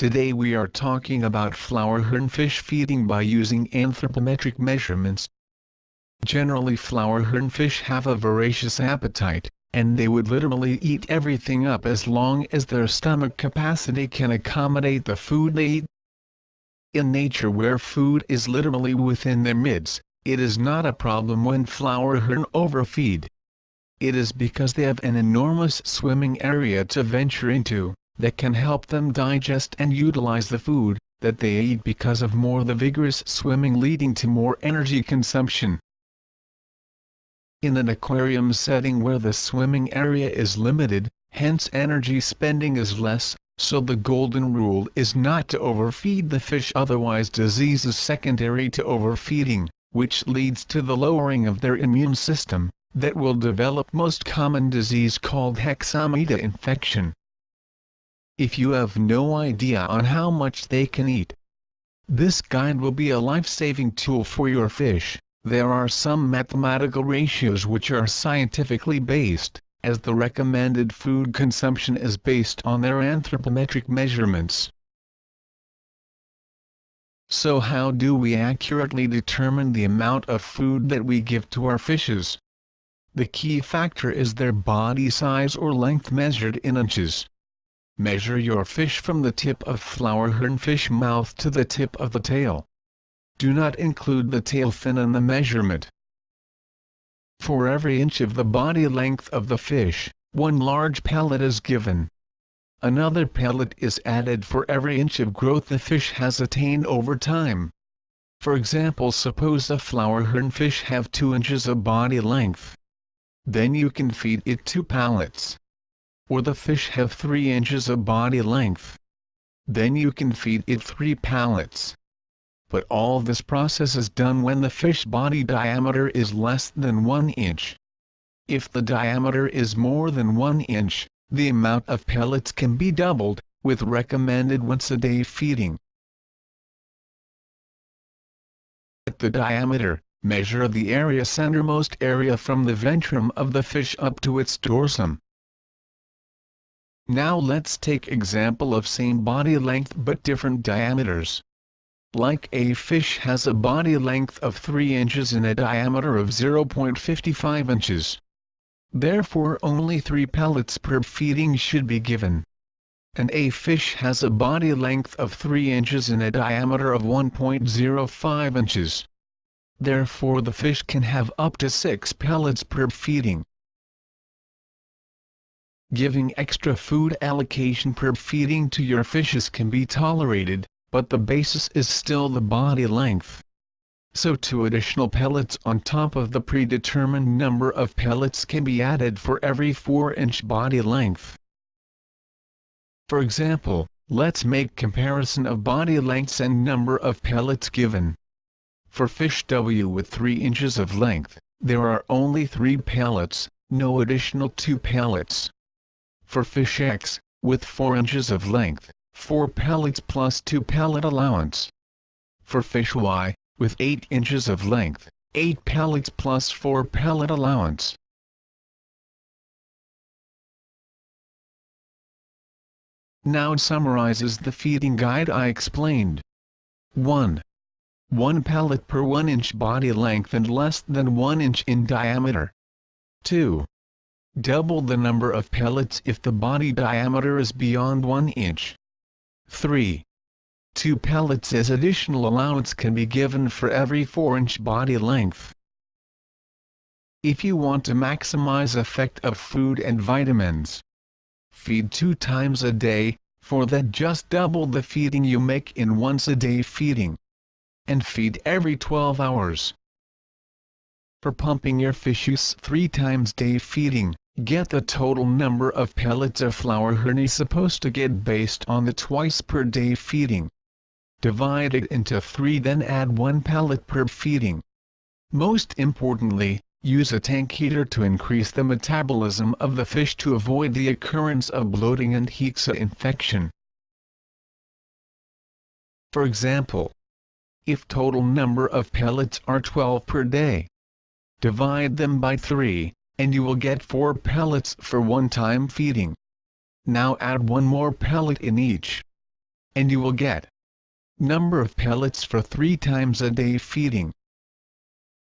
Today we are talking about flowerhorn fish feeding by using anthropometric measurements. Generally, flowerhorn fish have a voracious appetite, and they would literally eat everything up as long as their stomach capacity can accommodate the food they eat. In nature, where food is literally within their midst, it is not a problem when flowerhorn overfeed. It is because they have an enormous swimming area to venture into, that can help them digest and utilize the food that they eat because of the vigorous swimming, leading to more energy consumption. In an aquarium setting where the swimming area is limited, hence energy spending is less, so the golden rule is not to overfeed the fish, otherwise disease is secondary to overfeeding, which leads to the lowering of their immune system, that will develop most common disease called hexamida infection. If you have no idea on how much they can eat, this guide will be a life-saving tool for your fish. There are some mathematical ratios which are scientifically based, as the recommended food consumption is based on their anthropometric measurements. So how do we accurately determine the amount of food that we give to our fishes? The key factor is their body size or length measured in inches. Measure your fish from the tip of flowerhorn fish mouth to the tip of the tail. Do not include the tail fin in the measurement. For every inch of the body length of the fish, one large pellet is given. Another pellet is added for every inch of growth the fish has attained over time. For example, suppose a flowerhorn fish have 2 inches of body length. Then you can feed it 2 pellets. Or the fish have 3 inches of body length. Then you can feed it 3 pellets. But all this process is done when the fish body diameter is less than 1 inch. If the diameter is more than 1 inch, the amount of pellets can be doubled, with recommended once-a-day feeding. At the diameter, measure the area centermost area from the ventrum of the fish up to its dorsum. Now let's take example of same body length but different diameters. Like a fish has a body length of 3 inches and a diameter of 0.55 inches. Therefore only 3 pellets per feeding should be given. And a fish has a body length of 3 inches and a diameter of 1.05 inches. Therefore the fish can have up to 6 pellets per feeding. Giving extra food allocation per feeding to your fishes can be tolerated, but the basis is still the body length. So 2 additional pellets on top of the predetermined number of pellets can be added for every 4-inch body length. For example, let's make comparison of body lengths and number of pellets given. For fish W with 3 inches of length, there are only 3 pellets, no additional 2 pellets. For fish X, with 4 inches of length, 4 pellets plus 2 pellet allowance. For fish Y, with 8 inches of length, 8 pellets plus 4 pellet allowance. Now it summarizes the feeding guide I explained. 1. 1 pellet per 1 inch body length and less than 1 inch in diameter. 2. Double the number of pellets if the body diameter is beyond 1 inch. 3. 2 pellets as additional allowance can be given for every 4-inch body length. If you want to maximize effect of food and vitamins, feed 2 times a day, for that just double the feeding you make in once-a-day feeding. And feed every 12 hours. For pumping your fish, use 3 times day feeding. Get the total number of pellets a flowerhorn is supposed to get based on the twice per day feeding. Divide it into 3, then add 1 pellet per feeding. Most importantly, use a tank heater to increase the metabolism of the fish to avoid the occurrence of bloating and hexa infection. For example, if total number of pellets are 12 per day, divide them by 3, and you will get 4 pellets for 1 time feeding. Now add 1 more pellet in each. and you will get number of pellets for 3 times a day feeding.